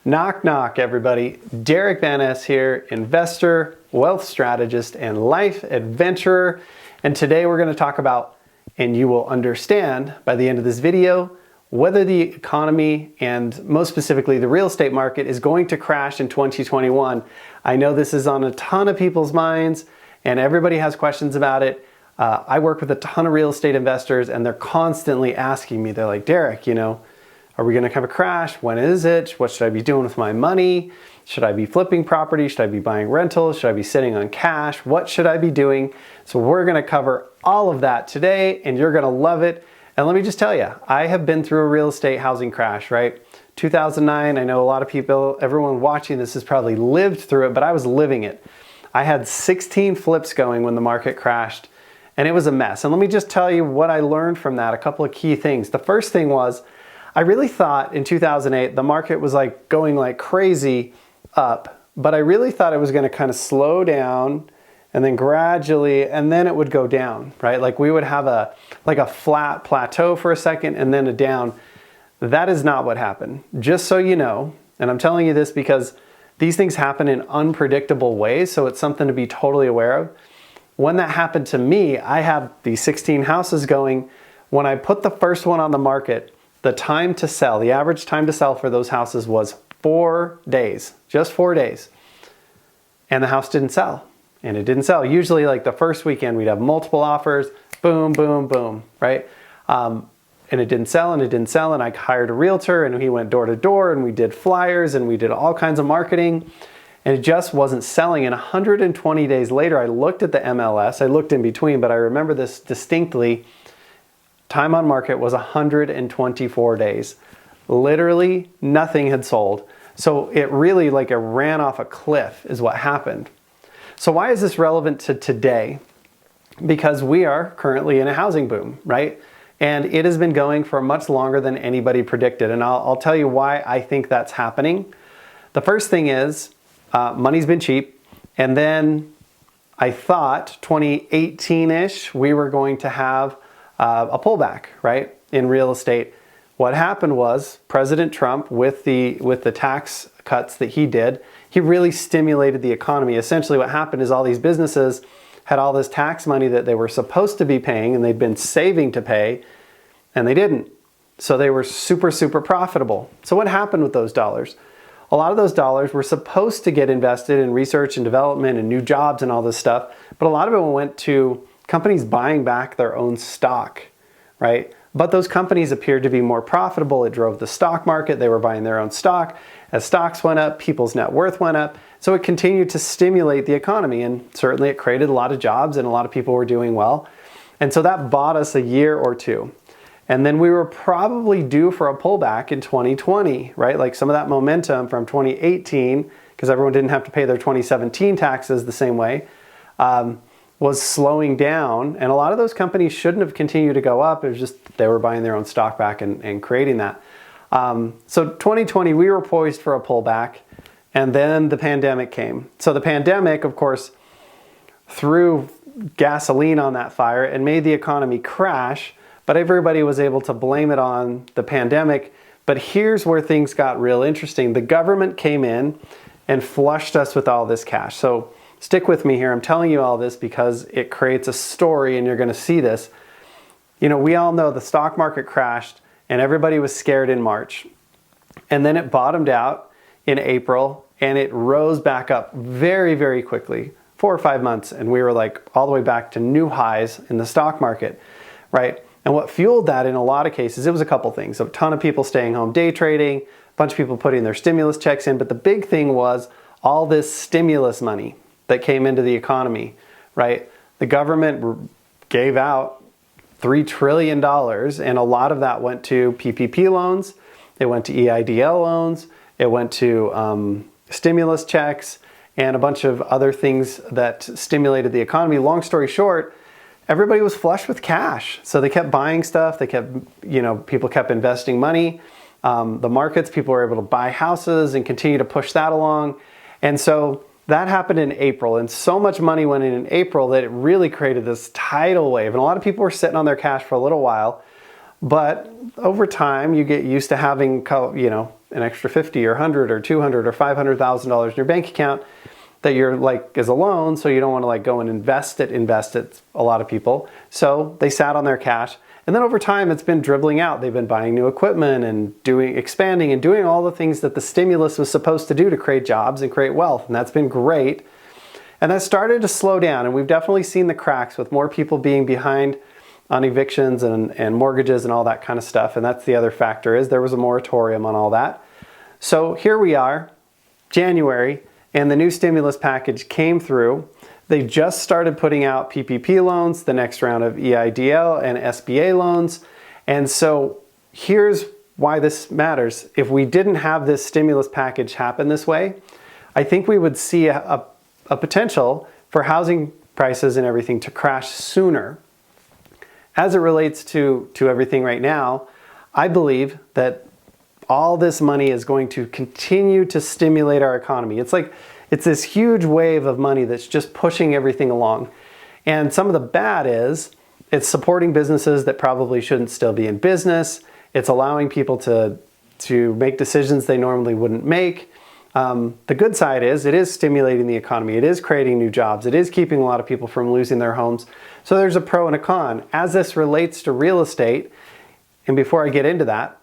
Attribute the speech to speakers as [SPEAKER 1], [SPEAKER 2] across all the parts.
[SPEAKER 1] Knock, knock, everybody. Derick Van Ness here, investor, wealth strategist, and life adventurer. And today we're going to talk about, and you will understand by the end of this video, whether the economy and most specifically the real estate market is going to crash in 2021. I know this is on a ton of people's minds and everybody has questions about it. I work with a ton of real estate investors and they're constantly asking me, they're like, Derick, are we going to have a crash? When is it? What should I be doing with my money? Should I be flipping property? Should I be buying rentals? Should I be sitting on cash? What should I be doing? So we're going to cover all of that today and you're going to love it. And let me just tell you, I have been through a real estate housing crash, right? 2009, I know a lot of people, everyone watching this has probably lived through it, but I was living it. I had 16 flips going when the market crashed and it was a mess. And let me just tell you what I learned from that, a couple of key things. The first thing was, I really thought in 2008, the market was like going like crazy up, but I really thought it was going to kind of slow down and then gradually, and then it would go down, right? Like we would have a flat plateau for a second and then a down. That is not what happened. Just so you know, and I'm telling you this because these things happen in unpredictable ways, so it's something to be totally aware of. When that happened to me, I had these 16 houses going. When I put the first one on the market, the time to sell, the average time to sell for those houses was 4 days, just 4 days. And the house didn't sell. And it didn't sell. Usually like the first weekend, we'd have multiple offers, boom, boom, boom, right? And it didn't sell and it didn't sell. And I hired a realtor and he went door to door and we did flyers and we did all kinds of marketing. And it just wasn't selling. And 120 days later, I looked at the MLS. I looked in between, but I remember this distinctly. Time on market was 124 days. Literally nothing had sold. So it really like it ran off a cliff is what happened. So why is this relevant to today? Because we are currently in a housing boom, right? And it has been going for much longer than anybody predicted. And I'll tell you why I think that's happening. The first thing is money's been cheap. And then I thought 2018-ish, we were going to have a pullback, right, in real estate. What happened was President Trump, with the tax cuts that he did, he really stimulated the economy. Essentially what happened is all these businesses had all this tax money that they were supposed to be paying and they'd been saving to pay, and they didn't. So they were super, super profitable. So what happened with those dollars? A lot of those dollars were supposed to get invested in research and development and new jobs and all this stuff, but a lot of it went to companies buying back their own stock, right? But those companies appeared to be more profitable. It drove the stock market. They were buying their own stock. As stocks went up, people's net worth went up. So it continued to stimulate the economy. And certainly it created a lot of jobs and a lot of people were doing well. And so that bought us a year or two. And then we were probably due for a pullback in 2020, right? Like some of that momentum from 2018, because everyone didn't have to pay their 2017 taxes the same way, was slowing down, and a lot of those companies shouldn't have continued to go up. It was just they were buying their own stock back and creating that. So 2020, we were poised for a pullback, and then the pandemic came. So the pandemic, of course, threw gasoline on that fire and made the economy crash, but everybody was able to blame it on the pandemic. But here's where things got real interesting. The government came in and flushed us with all this cash. So stick with me here. I'm telling you all this because it creates a story and you're going to see this. We all know the stock market crashed and everybody was scared in March. And then it bottomed out in April and it rose back up very, very quickly, 4 or 5 months. And we were like all the way back to new highs in the stock market, right? And what fueled that in a lot of cases, it was a couple things. A ton of people staying home day trading, a bunch of people putting their stimulus checks in. But the big thing was all this stimulus money that came into the economy, right? The government gave out $3 trillion and a lot of that went to PPP loans, it went to EIDL loans, it went to stimulus checks and a bunch of other things that stimulated the economy. Long story short, everybody was flush with cash. So they kept buying stuff, people kept investing money. The markets, people were able to buy houses and continue to push that along. And so that happened in April, and so much money went in April that it really created this tidal wave. And a lot of people were sitting on their cash for a little while, but over time you get used to having, an extra 50 or 100 or 200 or $500,000 in your bank account that you're like is a loan, so you don't want to like go and invest it a lot of people. So they sat on their cash, and then over time it's been dribbling out. They've been buying new equipment and expanding and doing all the things that the stimulus was supposed to do to create jobs and create wealth, and that's been great. And that started to slow down, and we've definitely seen the cracks with more people being behind on evictions and mortgages and all that kind of stuff. And that's the other factor, is there was a moratorium on all that. So here we are, January, and the new stimulus package came through. They just started putting out PPP loans, the next round of EIDL and SBA loans. And so here's why this matters. If we didn't have this stimulus package happen this way, I think we would see a potential for housing prices and everything to crash sooner. As it relates to everything right now, I believe that all this money is going to continue to stimulate our economy. It's this huge wave of money that's just pushing everything along. And some of the bad is it's supporting businesses that probably shouldn't still be in business. It's allowing people to make decisions they normally wouldn't make. The good side is it is stimulating the economy. It is creating new jobs. It is keeping a lot of people from losing their homes. So there's a pro and a con. As this relates to real estate, and before I get into that,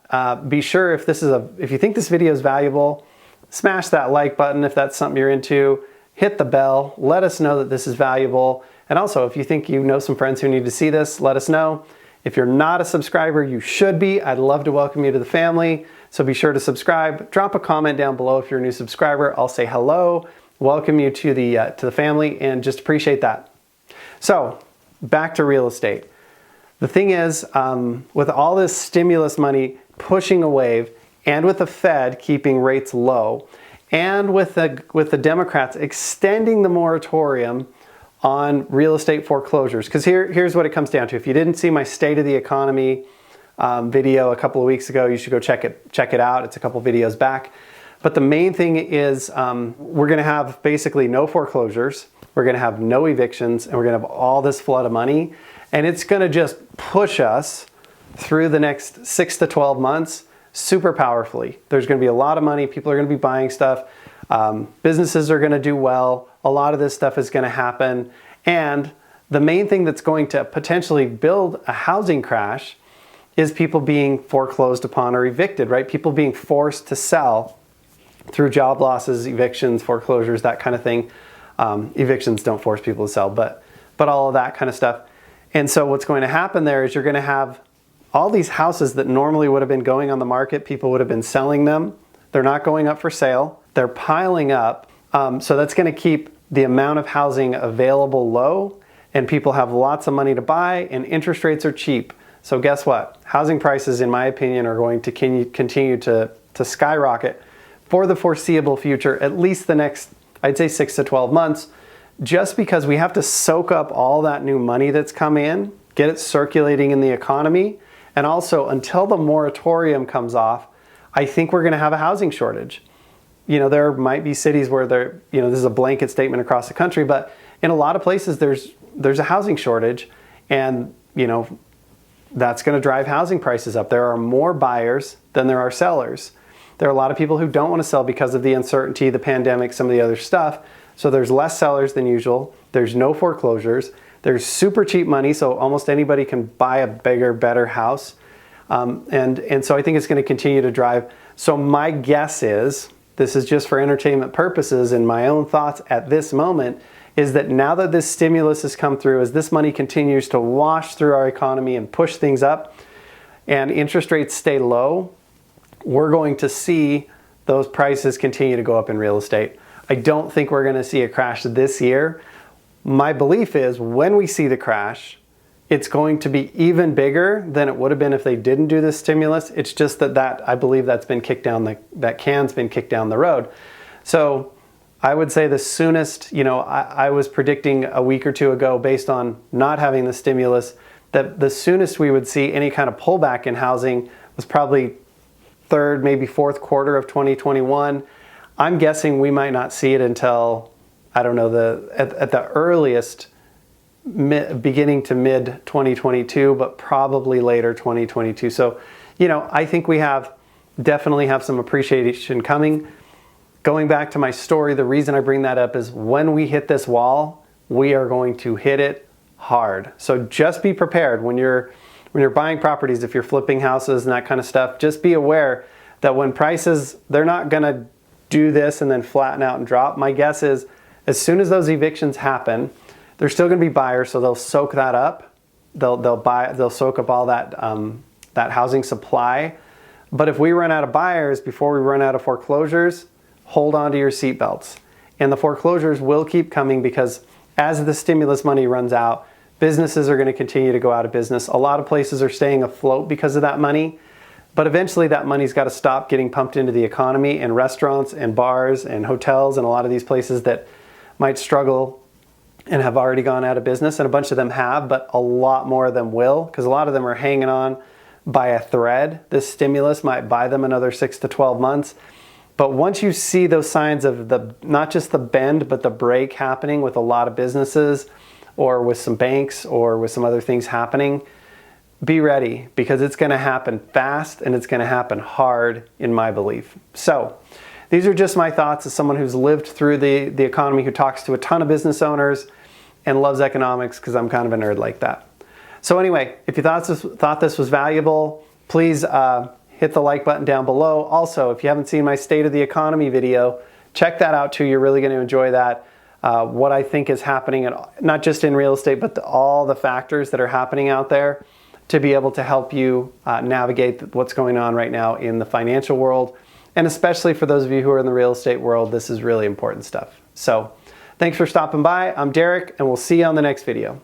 [SPEAKER 1] be sure if you think this video is valuable, smash that like button if that's something you're into. Hit the bell. Let us know that this is valuable. And also, if you think you know some friends who need to see this, let us know. If you're not a subscriber, you should be. I'd love to welcome you to the family. So be sure to subscribe. Drop a comment down below if you're a new subscriber. I'll say hello, welcome you to the family, and just appreciate that. So back to real estate. The thing is, with all this stimulus money pushing a wave, and with the Fed keeping rates low, and with the Democrats extending the moratorium on real estate foreclosures, because here's what it comes down to. If you didn't see my State of the Economy video a couple of weeks ago, you should go check it out. It's a couple videos back. But the main thing is we're going to have basically no foreclosures. We're going to have no evictions, and we're going to have all this flood of money. And it's going to just push us through the next 6 to 12 months super powerfully. There's going to be a lot of money. People are going to be buying stuff. Businesses are going to do well. A lot of this stuff is going to happen. And the main thing that's going to potentially build a housing crash is people being foreclosed upon or evicted, right? People being forced to sell through job losses, evictions, foreclosures, that kind of thing. Evictions don't force people to sell, but all of that kind of stuff. And so what's going to happen there is you're going to have all these houses that normally would have been going on the market, people would have been selling them. They're not going up for sale. They're piling up. So that's going to keep the amount of housing available low, and people have lots of money to buy, and interest rates are cheap. So guess what? Housing prices, in my opinion, are going to continue to skyrocket for the foreseeable future, at least the next, I'd say 6 to 12 months, just because we have to soak up all that new money that's come in, get it circulating in the economy. And also, until the moratorium comes off, I think we're going to have a housing shortage. You know, there might be cities where this is a blanket statement across the country, but in a lot of places there's a housing shortage, and that's going to drive housing prices up. There are more buyers than there are sellers. There are a lot of people who don't want to sell because of the uncertainty, the pandemic, some of the other stuff. So there's less sellers than usual. There's no foreclosures. There's super cheap money, so almost anybody can buy a bigger, better house. And so I think it's going to continue to drive. So my guess is, this is just for entertainment purposes and my own thoughts at this moment, is that now that this stimulus has come through, as this money continues to wash through our economy and push things up, and interest rates stay low, we're going to see those prices continue to go up in real estate. I don't think we're going to see a crash this year. My belief is when we see the crash, it's going to be even bigger than it would have been if they didn't do this stimulus. It's just that I believe that's been kicked down, that can's been kicked down the road. So I would say the soonest, I was predicting a week or two ago, based on not having the stimulus, that the soonest we would see any kind of pullback in housing was probably third, maybe fourth quarter of 2021. I'm guessing we might not see it until, I don't know, at the earliest, beginning to mid 2022, but probably later 2022. So, I think we have definitely have some appreciation coming. Going back to my story, the reason I bring that up is when we hit this wall, we are going to hit it hard. So just be prepared when you're buying properties, if you're flipping houses and that kind of stuff, just be aware that when prices, they're not gonna do this and then flatten out and drop. My guess is as soon as those evictions happen, there's still gonna be buyers, so they'll soak that up. They'll soak up all that, that housing supply. But if we run out of buyers before we run out of foreclosures, hold on to your seatbelts. And the foreclosures will keep coming because as the stimulus money runs out, businesses are going to continue to go out of business. A lot of places are staying afloat because of that money, but eventually that money's got to stop getting pumped into the economy, and restaurants and bars and hotels and a lot of these places that might struggle and have already gone out of business, and a bunch of them have, but a lot more of them will, because a lot of them are hanging on by a thread. This stimulus might buy them another 6 to 12 months. But once you see those signs of not just the bend, but the break happening with a lot of businesses or with some banks or with some other things happening, be ready, because it's going to happen fast and it's going to happen hard, in my belief. So these are just my thoughts as someone who's lived through the economy, who talks to a ton of business owners and loves economics, because I'm kind of a nerd like that. So anyway, if you thought this was valuable, please hit the like button down below. Also, if you haven't seen my State of the Economy video, check that out too. You're really going to enjoy that. What I think is happening, not just in real estate, but all the factors that are happening out there to be able to help you navigate what's going on right now in the financial world. And especially for those of you who are in the real estate world, this is really important stuff. So thanks for stopping by. I'm Derek, and we'll see you on the next video.